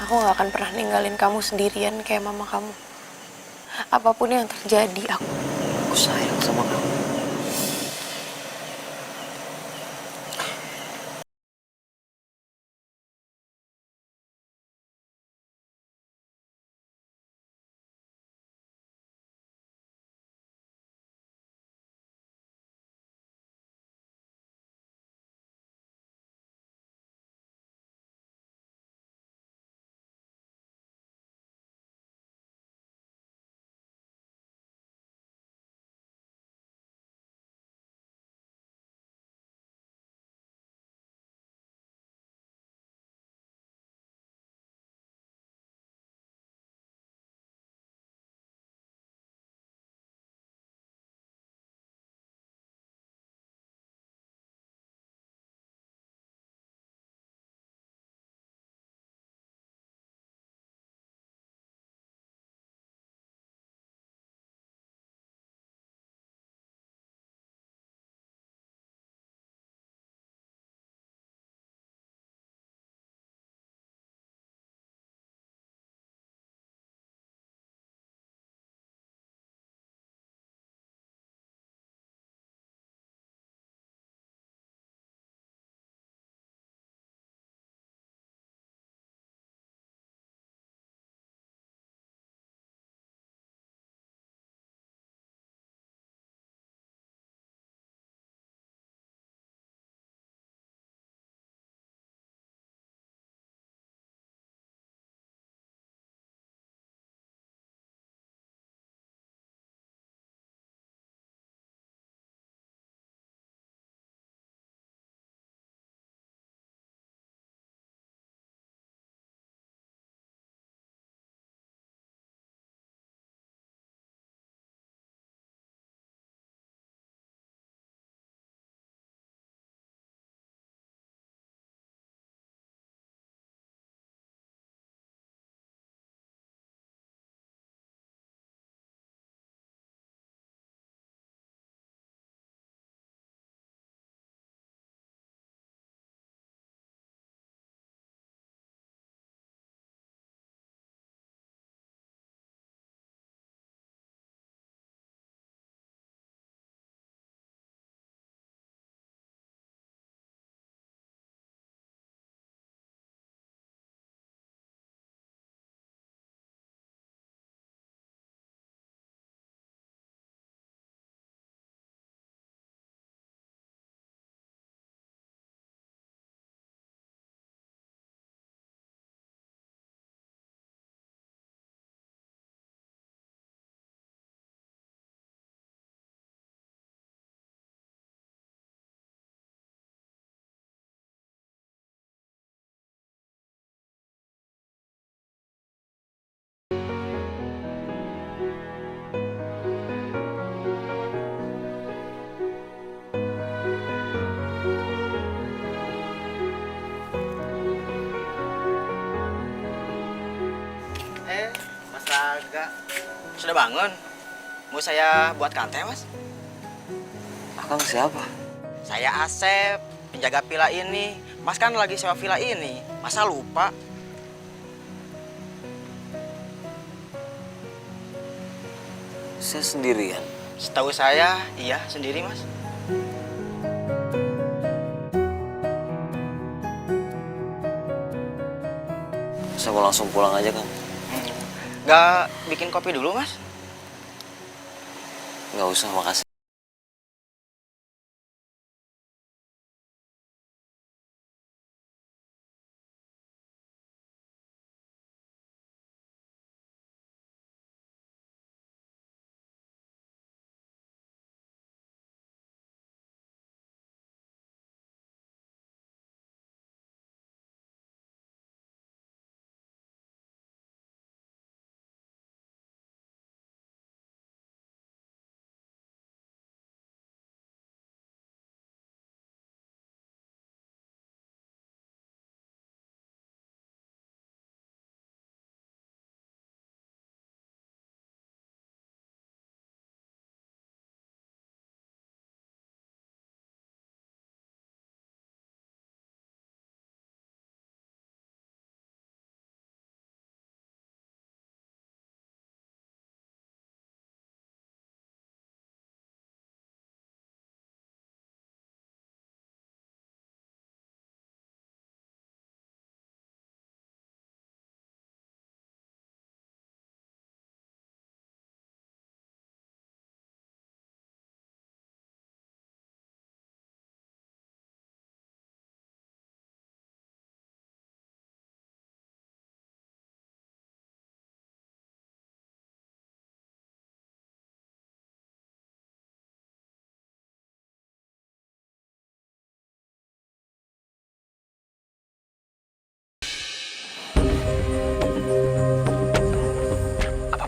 Aku gak akan pernah ninggalin kamu sendirian kayak mama kamu. Apapun yang terjadi, aku sayang sama kamu. Sudah bangun? Mau saya buatkan teh, Mas? Akang siapa? Saya Asep, penjaga villa ini. Mas kan lagi sewa villa ini. Masa lupa? Saya sendirian. Setahu saya, iya sendiri, Mas. Saya mau langsung pulang aja, Kang. Gak bikin kopi dulu, Mas? Nggak usah, makasih.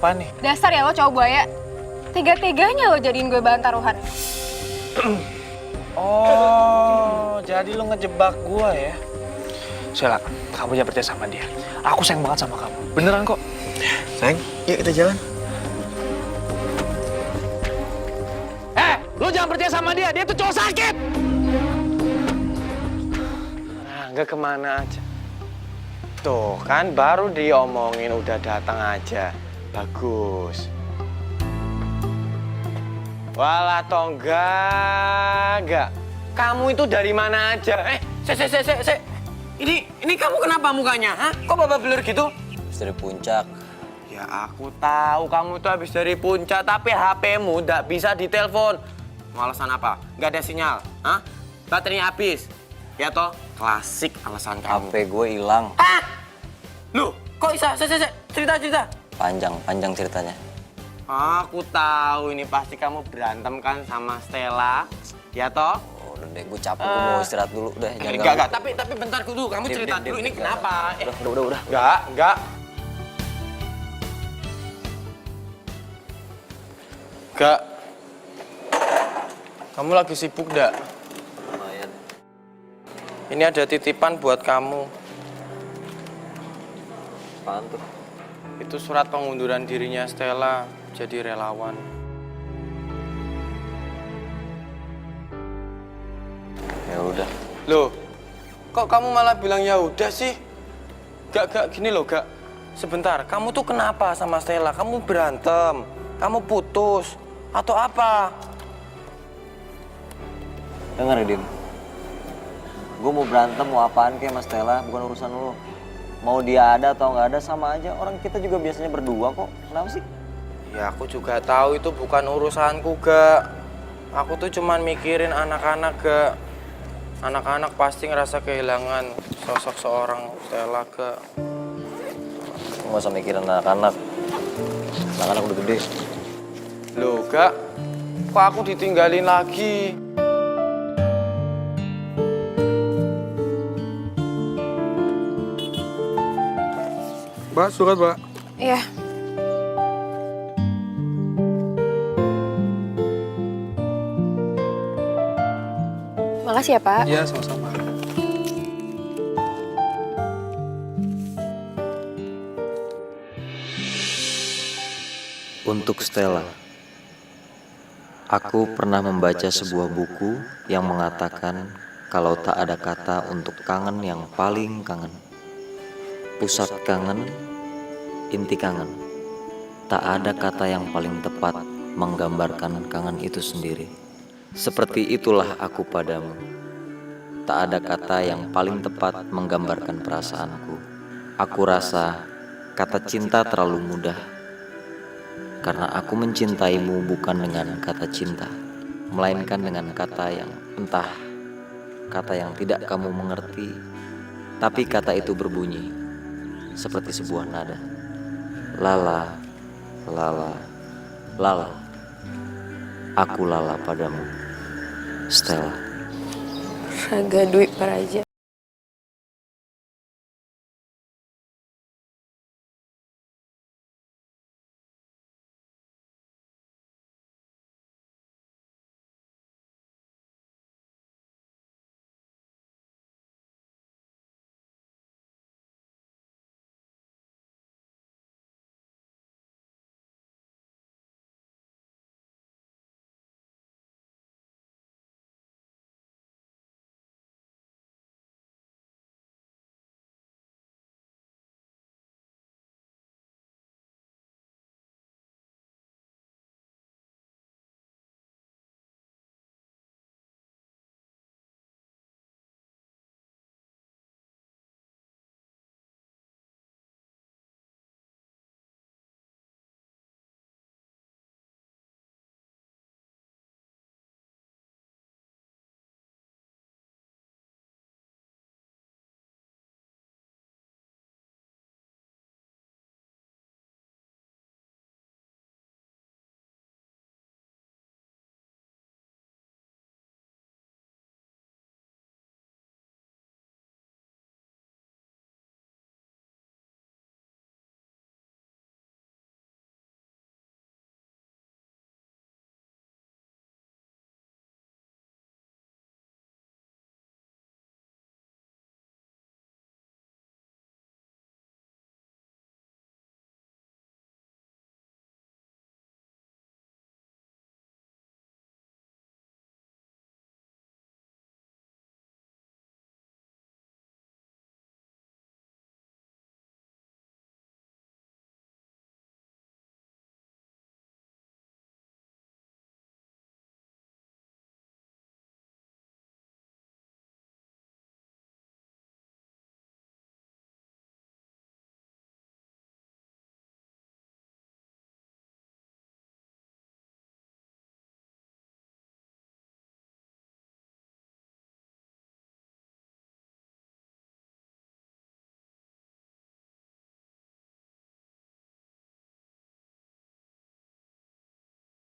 Apaan nih? Dasar ya lo cowok buaya. Tiga-tiganya lo jadiin gue bahan taruhan. Oh, jadi lu ngejebak gua ya? Sheila, kamu jangan percaya sama dia. Aku sayang banget sama kamu. Beneran kok. Sayang, yuk kita jalan. Lu jangan percaya sama dia. Dia tuh cowok sakit. Nggak kemana aja. Tuh kan baru diomongin udah datang aja. Bagus. Walah toh enggak. Kamu itu dari mana aja? Se. Ini kamu kenapa mukanya? Hah? Kok babak belur gitu? Habis dari puncak. Ya aku tahu kamu tuh habis dari puncak, tapi HP-mu nggak bisa ditelepon. Mau alasan apa? Nggak ada sinyal. Hah? Baterainya habis. Ya toh? Klasik alasan kamu. HP gue hilang. Hah? Loh, kok bisa? Cerita. Panjang ceritanya. Aku tahu ini pasti kamu berantem kan sama Stella. Ya toh? Oh, udah deh, gue capek, gue mau istirahat dulu. Udah, jangan Enggak. Tapi bentar dulu. Kamu cerita dulu ini kenapa? Udah. Enggak. Enggak. Kamu lagi sibuk enggak? Lumayan. Ini ada titipan buat kamu. Apaan tuh? Itu surat pengunduran dirinya Stella jadi relawan. Ya udah. Loh, kok kamu malah bilang ya udah sih? Gak, gini loh, Gak. Sebentar, kamu tuh kenapa sama Stella? Kamu berantem? Kamu putus? Atau apa? Dengar ya, Dim. Gue mau berantem, mau apaan kayak Mas Stella, bukan urusan lo. Mau dia ada atau nggak ada sama aja. Orang kita juga biasanya berdua kok. Kenapa sih? Ya aku juga tahu itu bukan urusanku, Gak. Aku tuh cuman mikirin anak-anak, Gak. Anak-anak pasti ngerasa kehilangan sosok seorang Stella, Gak. Nggak usah mikirin anak-anak. Anak-anak udah gede. Loh, Gak. Kok aku ditinggalin lagi? Mbak, surat, Mbak. Iya. Makasih ya, Pak. Iya, sama-sama. Untuk Stella. Aku pernah membaca sebuah buku yang mengatakan kalau tak ada kata untuk kangen yang paling kangen. Pusat kangen, inti kangen. Tak ada kata yang paling tepat menggambarkan kangen itu sendiri. Seperti itulah aku padamu. Tak ada kata yang paling tepat menggambarkan perasaanku. Aku rasa kata cinta terlalu mudah. Karena aku mencintaimu bukan dengan kata cinta, melainkan dengan kata yang entah, kata yang tidak kamu mengerti, tapi kata itu berbunyi seperti sebuah nada. Lala, lala, lala. Aku lala padamu, Stella. Raga Dwi Paraja.